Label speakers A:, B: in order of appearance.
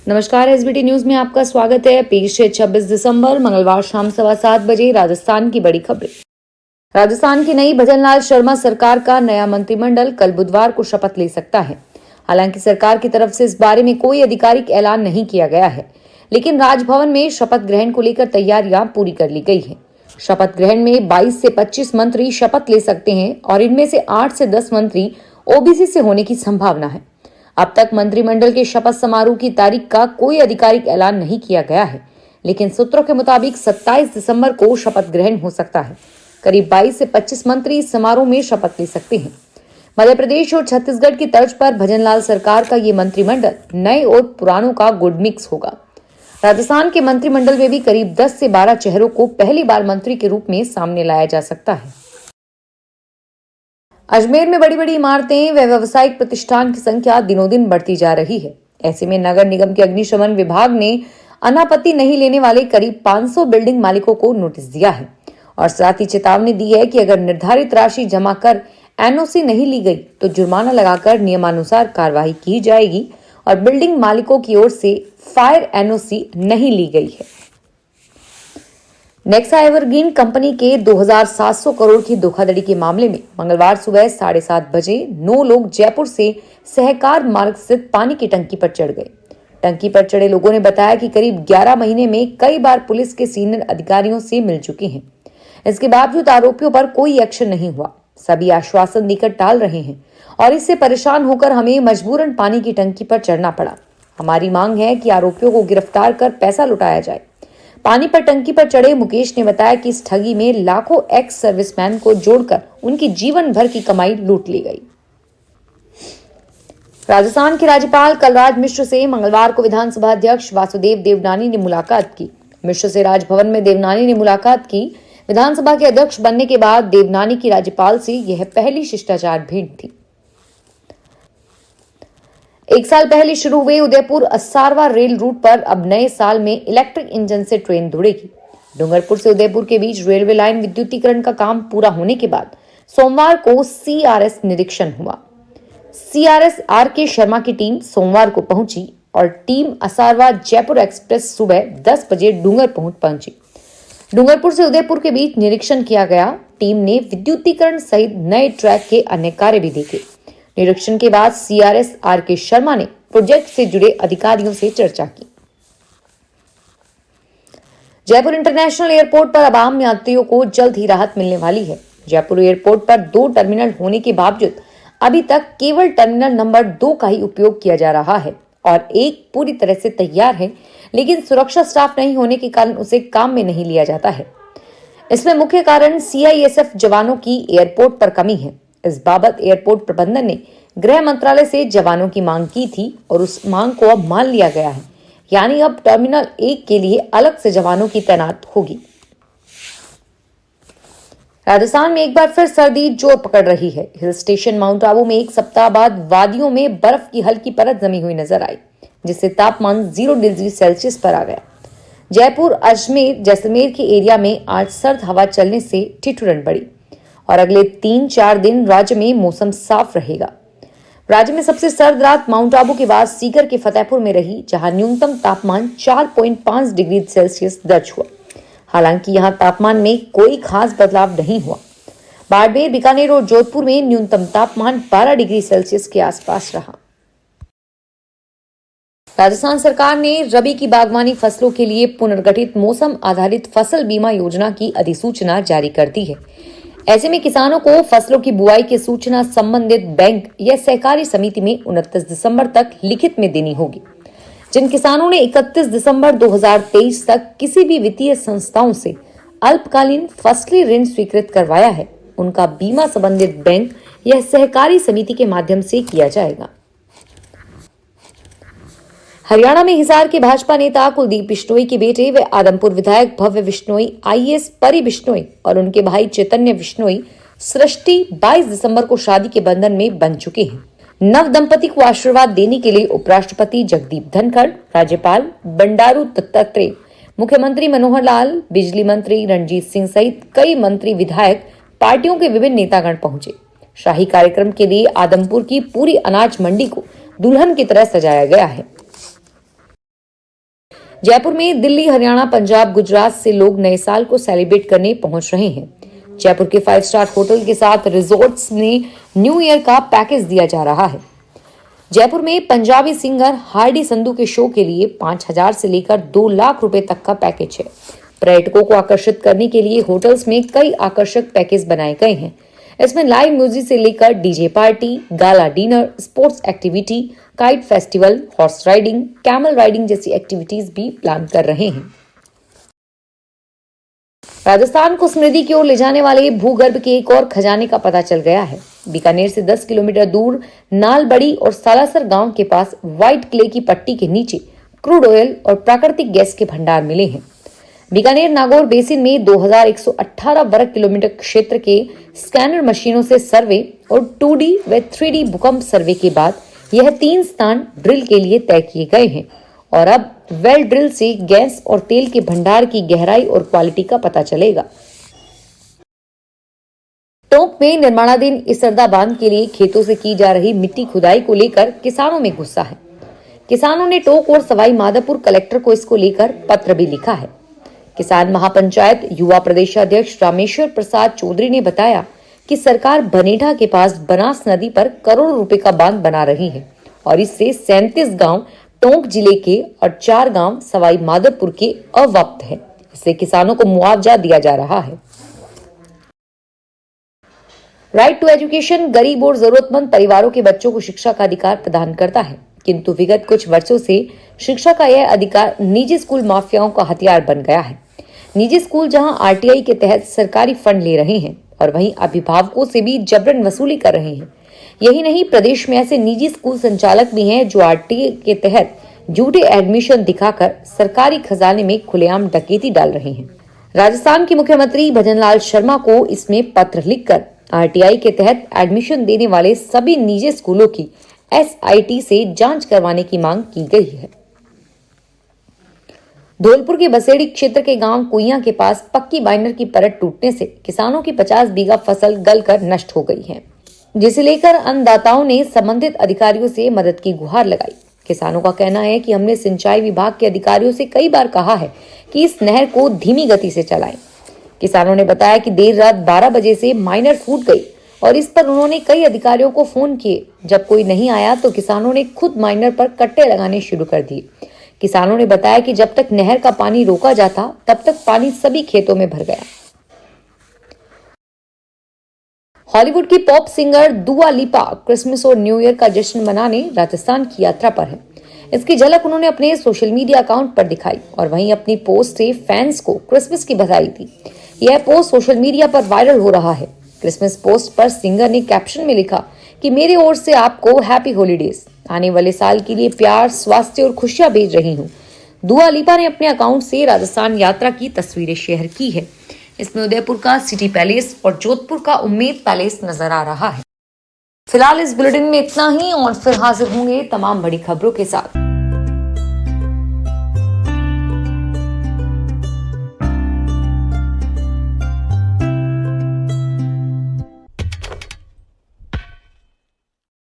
A: नमस्कार, SBT news में आपका स्वागत है। पेश है 26 दिसंबर मंगलवार शाम 7:15 बजे राजस्थान की बड़ी खबरें। राजस्थान की नई भजनलाल शर्मा सरकार का नया मंत्रिमंडल कल बुधवार को शपथ ले सकता है। हालांकि सरकार की तरफ से इस बारे में कोई आधिकारिक ऐलान नहीं किया गया है, लेकिन राजभवन में शपथ ग्रहण को लेकर तैयारियां पूरी कर ली गई है। शपथ ग्रहण में 22 से 25 मंत्री शपथ ले सकते हैं और इनमें से 8 से 10 मंत्री ओबीसी से होने की संभावना है। अब तक मंत्रिमंडल के शपथ समारोह की तारीख का कोई आधिकारिक ऐलान नहीं किया गया है, लेकिन सूत्रों के मुताबिक 27 दिसंबर को शपथ ग्रहण हो सकता है। करीब 22 से 25 मंत्री इस समारोह में शपथ ले सकते हैं। मध्य प्रदेश और छत्तीसगढ़ की तर्ज पर भजनलाल सरकार का ये मंत्रिमंडल नए और पुरानों का गुड मिक्स होगा। राजस्थान के मंत्रिमंडल में भी करीब 10 से 12 चेहरों को पहली बार मंत्री के रूप में सामने लाया जा सकता है। अजमेर में बड़ी बड़ी इमारतें व व्यावसायिक प्रतिष्ठान की संख्या दिनों दिन बढ़ती जा रही है। ऐसे में नगर निगम के अग्निशमन विभाग ने अनापत्ति नहीं लेने वाले करीब 500 बिल्डिंग मालिकों को नोटिस दिया है और साथ ही चेतावनी दी है कि अगर निर्धारित राशि जमा कर एनओसी नहीं ली गई तो जुर्माना लगाकर नियमानुसार कार्रवाई की जाएगी और बिल्डिंग मालिकों की ओर से फायर एनओसी नहीं ली गई है। नेक्सा एवरग्रीन कंपनी के 2700 करोड़ की धोखाधड़ी के मामले में मंगलवार सुबह 7:30 बजे 9 लोग जयपुर से सहकार मार्ग स्थित पानी की टंकी पर चढ़ गए। टंकी पर चढ़े लोगों ने बताया कि करीब 11 महीने में कई बार पुलिस के सीनियर अधिकारियों से मिल चुके हैं। इसके बावजूद आरोपियों पर कोई एक्शन नहीं हुआ। सभी आश्वासन देकर टाल रहे हैं और इससे परेशान होकर हमें मजबूरन पानी की टंकी पर चढ़ना पड़ा। हमारी मांग है कि आरोपियों को गिरफ्तार कर पैसा लुटाया जाए। पानी पर टंकी पर चढ़े मुकेश ने बताया कि इस ठगी में लाखों एक्स सर्विसमैन को जोड़कर उनकी जीवन भर की कमाई लूट ली गई। राजस्थान के राज्यपाल कलराज मिश्र से मंगलवार को विधानसभा अध्यक्ष वासुदेव देवनानी ने मुलाकात की। मिश्र से राजभवन में देवनानी ने मुलाकात की। विधानसभा के अध्यक्ष बनने के बाद देवनानी की राज्यपाल से यह पहली शिष्टाचार भेंट थी। एक साल पहले शुरू हुए उदयपुर असारवा रेल रूट पर अब नए साल में इलेक्ट्रिक इंजन से ट्रेन दौड़ेगी। डूंगरपुर से उदयपुर के बीच रेलवे लाइन विद्युतीकरण का काम पूरा होने के बाद सोमवार को सीआरएस निरीक्षण हुआ। CRS R K. शर्मा की टीम सोमवार को पहुंची और टीम असारवा जयपुर एक्सप्रेस सुबह 10 बजे डूंगरपुर पहुंची। डूंगरपुर से उदयपुर के बीच निरीक्षण किया गया। टीम ने विद्युतीकरण सहित नए ट्रैक के अन्य कार्य भी देखे। निरीक्षण के बाद सीआरएस आर.के. शर्मा ने प्रोजेक्ट से जुड़े अधिकारियों से चर्चा की। जयपुर इंटरनेशनल एयरपोर्ट पर अब आम यात्रियों को जल्द ही राहत मिलने वाली है। जयपुर एयरपोर्ट पर 2 टर्मिनल होने के बावजूद अभी तक केवल टर्मिनल नंबर 2 का ही उपयोग किया जा रहा है और एक पूरी तरह से तैयार है, लेकिन सुरक्षा स्टाफ नहीं होने के कारण उसे काम में नहीं लिया जाता है। इसमें मुख्य कारण सीआईएसएफ जवानों की एयरपोर्ट पर कमी है। इस बाबत एयरपोर्ट प्रबंधन ने गृह मंत्रालय से जवानों की मांग की थी और उस मांग को अब मान लिया गया है, यानी अब टर्मिनल 1 के लिए अलग से जवानों की तैनात होगी। राजस्थान में एक बार फिर सर्दी जोर पकड़ रही है। हिल स्टेशन माउंट आबू में एक सप्ताह बाद वादियों में बर्फ की हल्की परत जमी हुई नजर आई, जिससे तापमान 0 डिग्री सेल्सियस पर आ गया। जयपुर, अजमेर, जैसलमेर के एरिया में आज सर्द हवा चलने से ठिठुरन बढ़ी और अगले 3-4 दिन राज्य में मौसम साफ रहेगा। राज्य में सबसे सर्द रात माउंट आबू के बाद सीकर के फतेहपुर में रही, जहां न्यूनतम तापमान 4.5 डिग्री सेल्सियस दर्ज हुआ। हालांकि यहां तापमान में कोई खास बदलाव नहीं हुआ। बाड़मेर, बीकानेर और जोधपुर में न्यूनतम तापमान 12 डिग्री सेल्सियस के आसपास रहा। राजस्थान सरकार ने रबी की बागवानी फसलों के लिए पुनर्गठित मौसम आधारित फसल बीमा योजना की अधिसूचना जारी कर दी है। ऐसे में किसानों को फसलों की बुआई की सूचना संबंधित बैंक या सहकारी समिति में 29 दिसंबर तक लिखित में देनी होगी। जिन किसानों ने 31 दिसंबर 2023 तक किसी भी वित्तीय संस्थाओं से अल्पकालीन फसली ऋण स्वीकृत करवाया है, उनका बीमा संबंधित बैंक या सहकारी समिति के माध्यम से किया जाएगा। हरियाणा में हिसार के भाजपा नेता कुलदीप बिश्नोई के बेटे व आदमपुर विधायक भव्य बिश्नोई, आईएएस परी बिश्नोई और उनके भाई चैतन्य बिश्नोई सृष्टि 22 दिसंबर को शादी के बंधन में बंध चुके हैं। नव दंपति को आशीर्वाद देने के लिए उपराष्ट्रपति जगदीप धनखड़, राज्यपाल बंडारू दत्तात्रेय, मुख्यमंत्री मनोहर लाल, बिजली मंत्री रणजीत सिंह सहित कई मंत्री, विधायक, पार्टियों के विभिन्न नेतागण पहुंचे। शाही कार्यक्रम के लिए आदमपुर की पूरी अनाज मंडी को दुल्हन की तरह सजाया गया है। जयपुर में दिल्ली, हरियाणा, पंजाब, गुजरात से लोग नए साल को सेलिब्रेट करने पहुंच रहे हैं। जयपुर के 5 स्टार होटल के साथ रिजॉर्ट्स में न्यू ईयर का पैकेज दिया जा रहा है। जयपुर में पंजाबी सिंगर हार्डी संधू के शो के लिए 5,000 से लेकर 2 लाख रुपए तक का पैकेज है। पर्यटकों को आकर्षित करने के लिए होटल्स में कई आकर्षक पैकेज बनाए गए हैं। इसमें लाइव म्यूजिक से लेकर DJ party, gala dinner, sports activity, kite festival, horse riding, camel riding जैसी एक्टिविटीज भी प्लान कर रहे हैं। राजस्थान को समृद्धि की ओर ले जाने वाले भूगर्भ के एक और खजाने का पता चल गया है। बीकानेर से 10 किलोमीटर दूर नालबड़ी और सालासर गांव के पास व्हाइट क्ले की पट्टी के नीचे क्रूड ऑयल और प्राकृतिक गैस के भंडार मिले हैं। बीकानेर नागौर बेसिन में 2118 वर्ग किलोमीटर क्षेत्र के स्कैनर मशीनों से सर्वे और 2D व 3D भूकंप सर्वे के बाद यह 3 स्थान ड्रिल के लिए तय किए गए हैं और अब वेल ड्रिल से गैस और तेल के भंडार की गहराई और क्वालिटी का पता चलेगा। टोंक में निर्माणाधीन इसरदा बांध के लिए खेतों से की जा रही मिट्टी खुदाई को लेकर किसानों में गुस्सा है। किसानों ने टोंक और सवाई माधोपुर कलेक्टर को इसको लेकर पत्र भी लिखा है। किसान महापंचायत युवा प्रदेशाध्यक्ष रामेश्वर प्रसाद चौधरी ने बताया कि सरकार बनेठा के पास बनास नदी पर करोड़ों रुपए का बांध बना रही है और इससे 37 गांव टोंक जिले के और 4 गांव सवाई माधोपुर के अवप्त है। इससे किसानों को मुआवजा दिया जा रहा है। राइट टू एजुकेशन गरीब और जरूरतमंद परिवारों के बच्चों को शिक्षा का अधिकार प्रदान करता है, किंतु विगत कुछ वर्षों से शिक्षा का यह अधिकार निजी स्कूल माफियाओं का हथियार बन गया है। निजी स्कूल जहां आरटीआई के तहत सरकारी फंड ले रहे हैं और वहीं अभिभावकों से भी जबरन वसूली कर रहे हैं। यही नहीं, प्रदेश में ऐसे निजी स्कूल संचालक भी हैं जो आरटीआई के तहत झूठे एडमिशन दिखाकर सरकारी खजाने में खुलेआम डकैती डाल रहे हैं। राजस्थान के मुख्यमंत्री भजनलाल शर्मा को इसमें पत्र लिखकर आरटीआई के तहत एडमिशन देने वाले सभी निजी स्कूलों की एसआईटी से जांच करवाने की मांग की गई है। धौलपुर के बसेड़ी क्षेत्र के गांव कुइया के पास पक्की बाइंडर की परत टूटने से किसानों की 50 बीघा फसल गलकर नष्ट हो गई है, जिसे लेकर अन्नदाताओं ने संबंधित अधिकारियों से मदद की गुहार लगाई। किसानों का कहना है कि हमने सिंचाई विभाग के अधिकारियों से कई बार कहा है कि इस नहर को धीमी गति से चलाएं। किसानों ने बताया कि देर रात 12 बजे से माइनर फूट गई और इस पर उन्होंने कई अधिकारियों को फोन किए। जब कोई नहीं आया तो किसानों ने खुद माइनर पर कट्टे लगाने शुरू कर दिए। किसानों ने बताया कि जब तक नहर का पानी रोका जाता तब तक पानी सभी खेतों में भर गया। हॉलीवुड की पॉप सिंगर दुआ लिपा क्रिसमस और न्यू ईयर का जश्न मनाने राजस्थान की यात्रा पर है। इसकी झलक उन्होंने अपने सोशल मीडिया अकाउंट पर दिखाई और वहीं अपनी पोस्ट से फैंस को क्रिसमस की बधाई दी। यह पोस्ट सोशल मीडिया पर वायरल हो रहा है। क्रिसमस पोस्ट पर सिंगर ने कैप्शन में लिखा कि मेरी ओर से आपको हैप्पी हॉलीडेज, आने वाले साल के लिए प्यार, स्वास्थ्य और खुशियां भेज रही हूँ। दुआ लिपा ने अपने अकाउंट से राजस्थान यात्रा की तस्वीरें शेयर की है। इसमें उदयपुर का सिटी पैलेस और जोधपुर का उम्मेद पैलेस नजर आ रहा है। फिलहाल इस बुलेटिन में इतना ही और फिर हाजिर होंगे तमाम बड़ी खबरों के साथ।